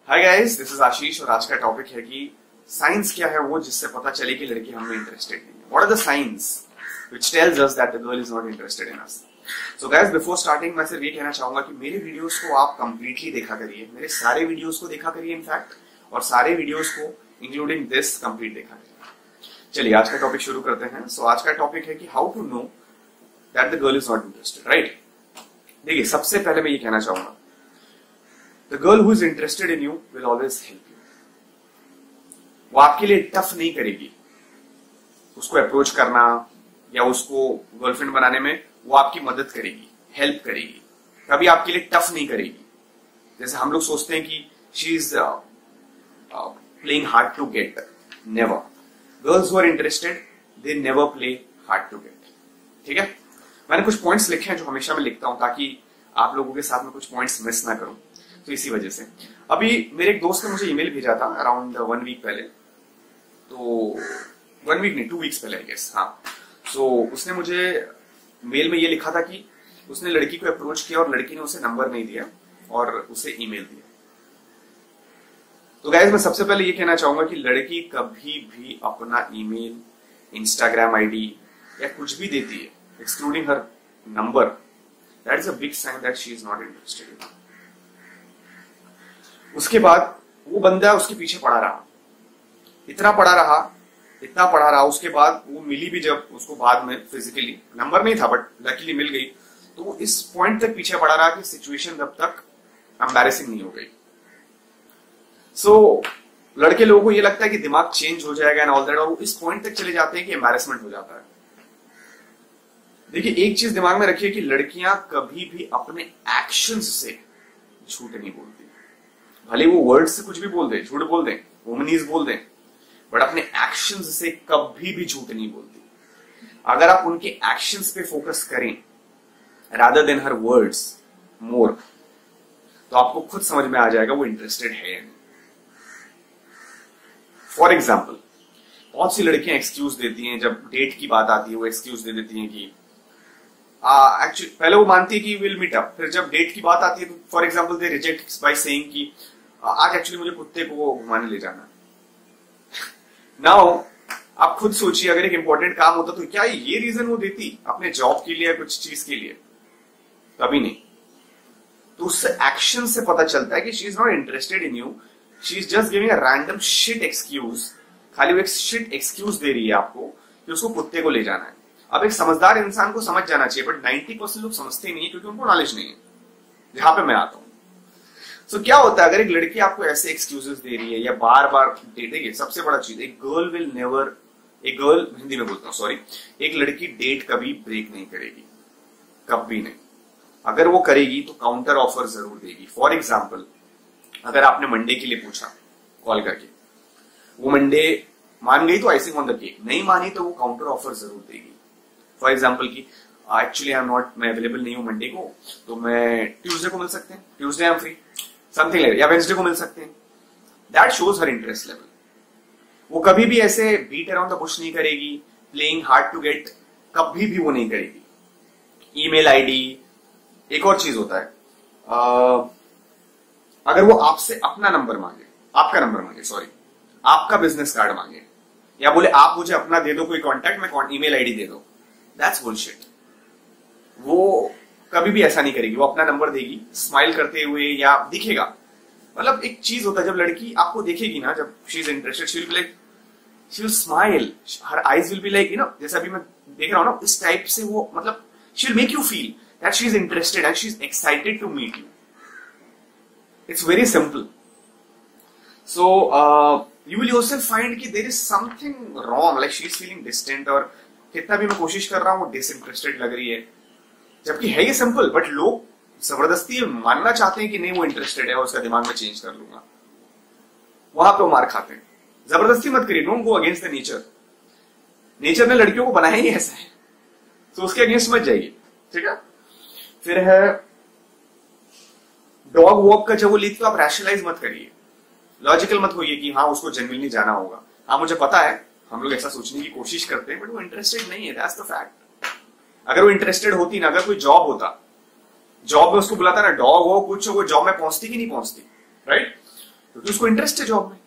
Hi guys, this is आशीष और आज का टॉपिक है कि साइंस क्या है वो जिससे पता चले कि लड़की हमें इंटरेस्टेड नहीं है। What are the science which tells us that the girl is not interested in us. So guys, before starting मैं सिर्फ ये कहना चाहूंगा कि मेरे वीडियोस को आप कंप्लीटली देखा करिए, मेरे सारे वीडियोस को देखा करिए इनफैक्ट, और सारे वीडियोस को इंक्लूडिंग दिस कंप्लीट देखा करिए। चलिए आज का टॉपिक शुरू करते हैं। सो आज का टॉपिक है कि how to know that the girl is not interested, right. देखिए, सबसे पहले मैं ये कहना चाहूंगा, The girl who is interested in you will always help you. वो आपके लिए टफ नहीं करेगी उसको अप्रोच करना या उसको गर्लफ्रेंड बनाने में। वो आपकी मदद करेगी, हेल्प करेगी, कभी आपके लिए टफ नहीं करेगी। जैसे हम लोग सोचते हैं कि she is playing hard to get, never. Girls who are interested they never play hard to get. ठीक है, मैंने कुछ पॉइंट्स लिखे हैं जो हमेशा मैं लिखता हूं ताकि आप लोगों के साथ में कुछ पॉइंट्स मिस ना करूं। तो इसी वजह से अभी मेरे एक दोस्त ने मुझे ईमेल भेजा था अराउंड 1 वीक पहले, तो 1 वीक नहीं 2 वीक्स पहले आई गेस। हाँ, सो उसने मुझे मेल में ये लिखा था कि उसने लड़की को अप्रोच किया और लड़की ने उसे नंबर नहीं दिया और उसे ईमेल दिया। तो गाइस, मैं सबसे पहले ये कहना चाहूंगा कि लड़की कभी भी अपना ईमेल, इंस्टाग्राम आईडी या कुछ भी देती है excluding her number, that is a big sign that she is not interested in. उसके बाद वो बंदा उसके पीछे पड़ा रहा, इतना पड़ा रहा, उसके बाद वो मिली भी जब उसको बाद में फिजिकली, नंबर नहीं था बट लकीली मिल गई, तो वो इस पॉइंट तक पीछे पड़ा रहा कि सिचुएशन तब तक एम्बैरेसिंग नहीं हो गई। सो लड़के लोगों को ये लगता है कि दिमाग चेंज हो जाएगा एंड ऑल दैट, और वो इस पॉइंट तक चले जाते हैं कि एम्बैरेसमेंट हो जाता है। देखिए, एक चीज दिमाग में रखिए कि लड़कियां कभी भी अपने एक्शंस से झूठ नहीं बोलती। भले वो वर्ड से कुछ भी बोल दे, झूठ बोल दे, वुमनीज बोल दे, बट अपने एक्शंस से कभी भी झूठ नहीं बोलती। अगर आप उनके एक्शंस पे फोकस करें रादर देन हर वर्ड्स मोर, तो आपको खुद समझ में आ जाएगा वो इंटरेस्टेड है या नहीं। फॉर एग्जाम्पल, बहुत सी लड़कियां एक्सक्यूज देती हैं जब डेट की बात आती है। वो एक्सक्यूज दे देती हैं कि एक्चुअली पहले वो मानती है कि विल मीट अप, फिर जब डेट की बात आती है तो for example they reject by saying कि आज एक्चुअली मुझे कुत्ते को घुमाने ले जाना। नाउ आप खुद सोचिए, अगर एक इंपॉर्टेंट काम होता तो क्या ये रीजन वो देती अपने जॉब के लिए या कुछ चीज के लिए? कभी नहीं। तो उस एक्शन से पता चलता है कि she is not interested in you, she is just giving a random shit excuse. खाली वो एक शिट एक्सक्यूज दे रही है आपको कि उसको कुत्ते को ले जाना है। अब एक समझदार इंसान को समझ जाना चाहिए, बट 90% लोग समझते नहीं है क्योंकि उनको नॉलेज नहीं है, जहां पे मैं आता हूं। सो क्या होता है अगर एक लड़की आपको ऐसे एक्सक्यूजेस दे रही है या बार बार देखिए, सबसे बड़ा चीज, एक गर्ल हिंदी में बोलता हूं सॉरी, एक लड़की डेट कभी ब्रेक नहीं करेगी, कभी नहीं। अगर वो करेगी तो काउंटर ऑफर जरूर देगी। फॉर एग्जाम्पल, अगर आपने मंडे के लिए पूछा कॉल करके, वो मंडे मान गई तो आइसिंग ऑन द केक, नहीं मानी तो वो काउंटर ऑफर जरूर देगी। फॉर एग्जाम्पल की एक्चुअली आई एम नॉट, मैं अवेलेबल नहीं हूं मंडे को, तो मैं ट्यूसडे को मिल सकते हैं, Tuesday I am free, something like, या वेंसडे को मिल सकते हैं। That shows her interest level. वो कभी भी ऐसे बीट अराउंड द बुश नहीं करेगी, प्लेइंग हार्ड टू गेट कभी भी वो नहीं करेगी। ईमेल आईडी, एक और चीज होता है, अगर वो आपसे अपना नंबर मांगे, आपका नंबर मांगे, सॉरी आपका बिजनेस कार्ड मांगे, या बोले आप मुझे अपना दे दो कोई कॉन्टैक्ट, मैं ईमेल आईडी दे दो, दैट्स बुलशिट। वो कभी भी ऐसा नहीं करेगी। वो अपना नंबर देगी स्माइल करते हुए या दिखेगा। मतलब एक चीज होता है, जब लड़की आपको देखेगी ना, जब she is interested, she will be like, she will smile, her eyes will be like, you know, जैसे अभी मैं देख रहा हूं ना, इस टाइप से वो, मतलब she will make you feel that she is interested and she is excited to meet you. It's very simple. So you will yourself find कि there is something wrong, like she is feeling distant, और कितना भी मैं कोशिश कर रहा हूँ disinterested लग रही है, जबकि है ये सिंपल, बट लोग जबरदस्ती मानना चाहते हैं कि नहीं वो इंटरेस्टेड है और उसका दिमाग में चेंज कर लूंगा। वहां पे वो मार खाते हैं। जबरदस्ती मत करिए, don't go against the nature. Nature ने लड़कियों को बनाया ही ऐसा है, तो उसके अगेंस्ट मत जाइए, ठीक है। फिर है डॉग वॉक का, जब वो लेती तो आप रैशनलाइज मत करिए, लॉजिकल मत होइए कि हाँ उसको जेन्युइनली जाना होगा। हाँ मुझे पता है, हम लोग ऐसा सोचने की कोशिश करते हैं, बट वो इंटरेस्टेड नहीं है, दैट्स द फैक्ट। अगर वो इंटरेस्टेड होती ना, अगर कोई जॉब होता, जॉब में उसको बुलाता ना, डॉग हो कुछ हो, वो जॉब में पहुंचती कि नहीं पहुंचती, राइट। क्योंकि उसको इंटरेस्ट है जॉब में।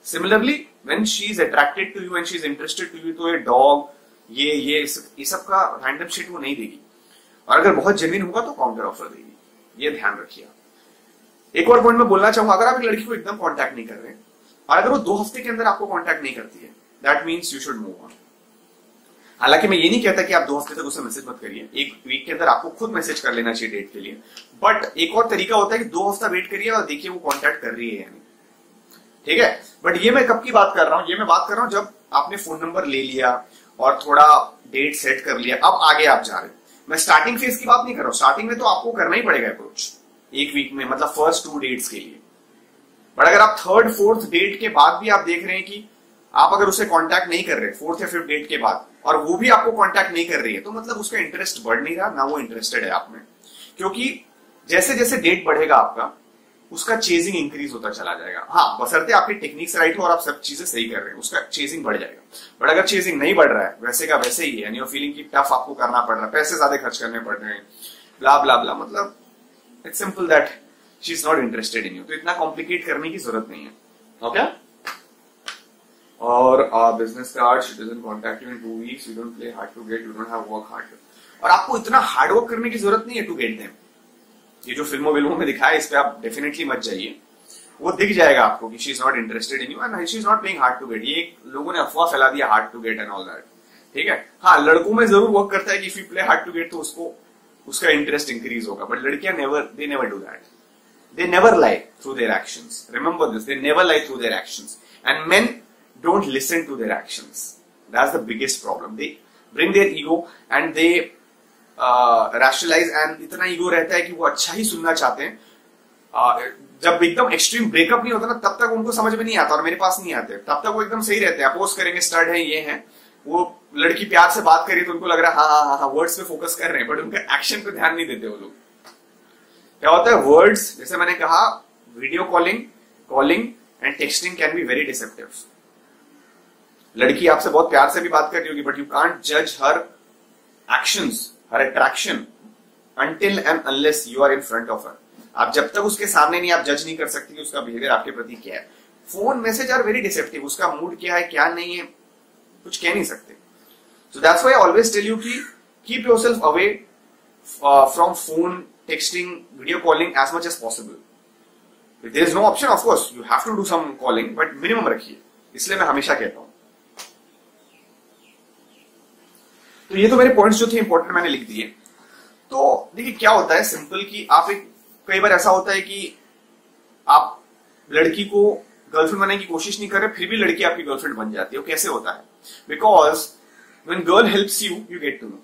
Similarly when she is attracted to you and she is interested to you, तो ये डॉग ये सब का रैंडम शिट वो नहीं देगी, और अगर बहुत जेन्युइन होगा तो काउंटर ऑफर देगी, ये ध्यान रखिए। एक और पॉइंट मैं बोलना चाहूंगा, अगर आप एक लड़की को एकदम कांटेक्ट नहीं कर रहे और अगर वो 2 हफ्ते के अंदर आपको कांटेक्ट नहीं करती है, that means you should move on. हालांकि मैं ये नहीं कहता कि आप 2 हफ्ते तक उसे मैसेज मत करिए, 1 वीक के अंदर आपको खुद मैसेज कर लेना चाहिए डेट के लिए। बट एक और तरीका होता है कि 2 हफ्ता वेट करिए और देखिए वो कांटेक्ट कर रही है या नहीं, ठीक है। बट ये मैं कब की बात कर रहा हूं, ये मैं बात कर रहा हूं जब आपने फोन नंबर ले लिया और थोड़ा डेट सेट कर लिया, अब आगे आप जा रहे हैं। मैं स्टार्टिंग फेज की बात नहीं कर रहा हूं, स्टार्टिंग में तो आपको करना ही पड़ेगा अप्रोच 1 वीक में, मतलब फर्स्ट 2 डेट्स के लिए। बट अगर आप 3rd 4th डेट के बाद भी आप देख रहे हैं कि आप अगर उसे कांटेक्ट नहीं कर रहे 4th या 5th डेट के बाद, और वो भी आपको कांटेक्ट नहीं कर रही है, तो मतलब उसका इंटरेस्ट बढ़ नहीं रहा, ना वो इंटरेस्टेड है आप में। क्योंकि जैसे जैसे डेट बढ़ेगा आपका, उसका चेजिंग इंक्रीज होता चला जाएगा। हाँ, बशर्ते आपकी टेक्निक्स राइट हो और आप सब चीजें सही कर रहे हैं, उसका चेजिंग बढ़ जाएगा। बट अगर चेजिंग नहीं बढ़ रहा है, वैसे का वैसे ही है, यानी फीलिंग की टफ आपको करना पड़ रहा है, पैसे ज्यादा खर्च करने पड़ रहे हैं, ब्ला ब्ला ब्ला, मतलब it's simple that she is not interested in you. तो इतना कॉम्प्लिकेट करने की जरूरत नहीं है, ओके। और business card, she doesn't contact you in 2 weeks, you don't play hard to get, you don't have work hard. और आपको इतना हार्ड वर्क करने की जरूरत नहीं है टू गेट देम। ये जो फिल्मों में दिखाया, इस पे आप डेफिनेटली मत जाइए, वो दिख जाएगा आपको कि she is not interested in you and she is not playing hard to get. ये लोगों ने अफवाह फैला दिया hard to get and all that, ठीक है। हाँ, लड़कों में जरूर वर्क करता है कि if you play hard to get तो उसको उसका इंटरेस्ट इंक्रीज होगा, बट लड़कियां they never do that. They never lie through their actions. Remember this, they never lie through their actions. And men don't listen to their actions. That's the biggest problem. They bring their ego and they rationalize, and इतना ego रहता है कि वो अच्छा ही सुनना चाहते हैं। जब एकदम एक्सट्रीम ब्रेकअप नहीं होता ना, तब तक उनको समझ में नहीं आता और मेरे पास नहीं आते, तब तक वो एकदम सही रहते हैं, अपोज करेंगे, स्टड है, ये है। वो लड़की प्यार से बात करी तो उनको लग रहा है हाँ, वर्ड्स पे फोकस कर रहे हैं, बट उनके एक्शन पे ध्यान नहीं देते वो लोग। क्या होता है, वर्ड्स, जैसे मैंने कहा, video calling and texting can be very deceptive. लड़की आपसे बहुत प्यार से भी बात कर रही होगी, बट यू कांट जज her actions, her attraction until and unless you are in front of her. आप जब तक उसके सामने नहीं, आप जज नहीं कर सकती कि उसका बिहेवियर आपके प्रति क्या है। Phone message are very deceptive, उसका मूड क्या है क्या नहीं है कुछ कह नहीं सकते। So that's why I always tell you कि keep yourself away from phone, texting, video calling as much as possible. If there is no option, of course you have to do some calling, but minimum रखिए, इसलिए मैं हमेशा कहता हूं। तो ये तो मेरे पॉइंट्स जो थे इंपॉर्टेंट मैंने लिख दिए। तो देखिए क्या होता है सिंपल कि आप एक, कई बार ऐसा होता है कि आप लड़की को गर्लफ्रेंड बनाने की कोशिश नहीं कर रहे, फिर भी लड़की आपकी गर्लफ्रेंड बन जाती है। वो कैसे होता है? Because when girl helps you, you get to know,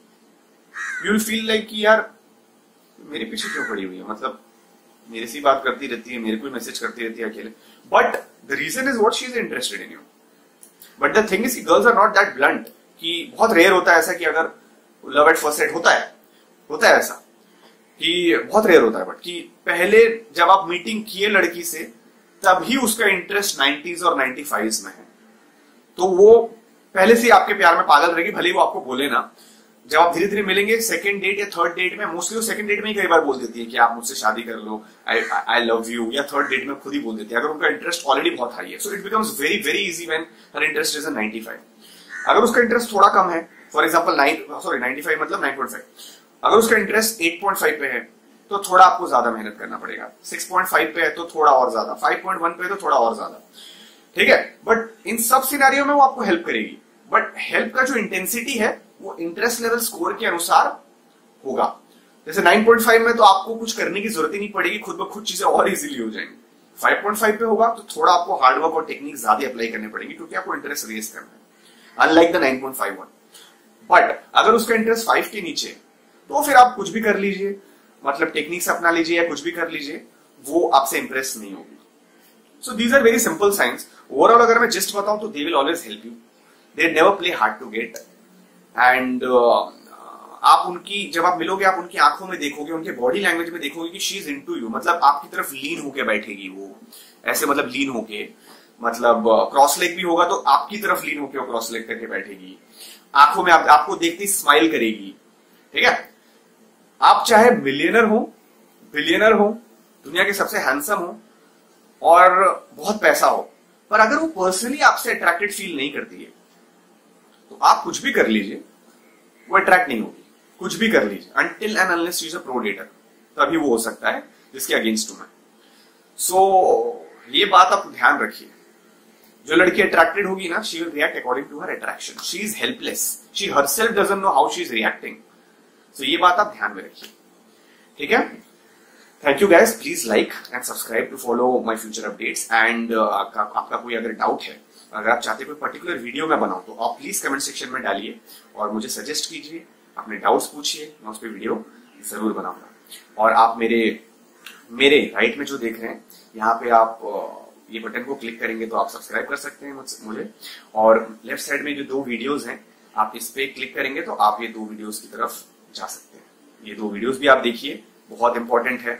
you will feel like कि यार मेरे पीछे क्यों पड़ी हुई है, मतलब मेरे से बात करती रहती है, मेरे को मैसेज करती रहती है अकेले, but the reason is what she is interested in you. But the thing is कि girls are not that blunt, कि बहुत रेयर होता है ऐसा कि अगर लव एट फर्स्ट साइट होता है ऐसा कि बहुत रेयर होता है, बट कि पहले जब आप मीटिंग किए लड़की से तभी उसका इंटरेस्ट 90s और 95s में है, तो वो पहले से आपके प्यार में पागल रहेगी, भले ही वो आपको बोले ना। जब आप धीरे धीरे मिलेंगे सेकंड डेट या थर्ड डेट में, मोस्टली वो सेकंड डेट में ही कई बार बोल देती है कि आप मुझसे शादी कर लो, आई लव यू, या थर्ड डेट में खुद ही बोल देती है अगर उनका इंटरेस्ट ऑलरेडी बहुत हाई है। So it becomes very very easy when her interest is 95। अगर उसका इंटरेस्ट थोड़ा कम है, फॉर एग्जाम्पल 95 मतलब 9.5, अगर उसका इंटरेस्ट 8.5 पे है तो थोड़ा आपको ज्यादा मेहनत करना पड़ेगा, 6.5 पे है तो थोड़ा और ज्यादा, 5.1 पे तो थोड़ा और ज्यादा, ठीक है। बट इन सब सिनेरियो में वो आपको हेल्प करेगी, बट हेल्प का जो इंटेंसिटी है वो इंटरेस्ट लेवल स्कोर के अनुसार होगा। जैसे 9.5 में तो आपको कुछ करने की जरूरत ही नहीं पड़ेगी, खुद ब खुद चीजें और इजीली हो जाएंगी। 5.5 पे होगा तो थोड़ा आपको हार्डवर्क और टेक्निक ज्यादा अप्लाई करने पड़ेंगे, क्योंकि आपको इंटरेस्ट रेज करना है, अनलाइक द 9.51। बट अगर उसका इंटरेस्ट 5 के नीचे, तो फिर आप कुछ भी कर लीजिए, मतलब टेक्निक्स अपना लीजिए या कुछ भी कर लीजिए, वो आपसे इंप्रेस नहीं होगी। So these are very simple science. Overall अगर मैं जस्ट बताऊं तो they will always help you, they never play hard to get. And आप उनकी, जब आप मिलोगे आप उनकी आंखों में देखोगे, उनके बॉडी लैंग्वेज में देखोगे कि शी इज इनटू यू, मतलब आपकी तरफ लीन होके बैठेगी वो, ऐसे मतलब लीन होके, मतलब क्रॉस लेग भी होगा तो आपकी तरफ लीन होके वो क्रॉस लेग करके बैठेगी, आंखों में आपको देखते ही स्माइल करेगी, ठीक है। आप चाहे मिलियनर हो, बिलियनर हो, दुनिया के सबसे हैंडसम हो, और बहुत पैसा हो, पर अगर वो पर्सनली आपसे अट्रैक्टेड फील नहीं करती है तो आप कुछ भी कर लीजिए, वो अट्रैक्ट नहीं होगी। कुछ भी कर लीजिए, until and unless she is a pro debtor, तभी वो हो सकता है जिसके अगेंस्ट हूं मैं। सो ये बात आप ध्यान रखिए, जो लड़की अट्रैक्टेड होगी ना, she will react according to her attraction. She is helpless, she herself doesn't know how she is reacting. So ये बात आप ध्यान में रखिए, ठीक है। Thank you guys, please like and subscribe to follow my future updates. And आपका कोई अगर डाउट है, अगर आप चाहते कोई पर्टिकुलर वीडियो में बनाऊं, तो आप प्लीज कमेंट सेक्शन में डालिए और मुझे सजेस्ट कीजिए, अपने डाउट्स पूछिए, मैं उस पर वीडियो जरूर बनाऊंगा। और आप मेरे राइट में जो देख रहे हैं, यहाँ पे आप ये बटन को क्लिक करेंगे तो आप सब्सक्राइब कर सकते हैं मुझे। और लेफ्ट साइड में जो 2 वीडियोस हैं, आप इस पे क्लिक करेंगे तो आप ये 2 वीडियोस की तरफ जा सकते हैं। ये 2 वीडियोस भी आप देखिए, बहुत इंपॉर्टेंट है।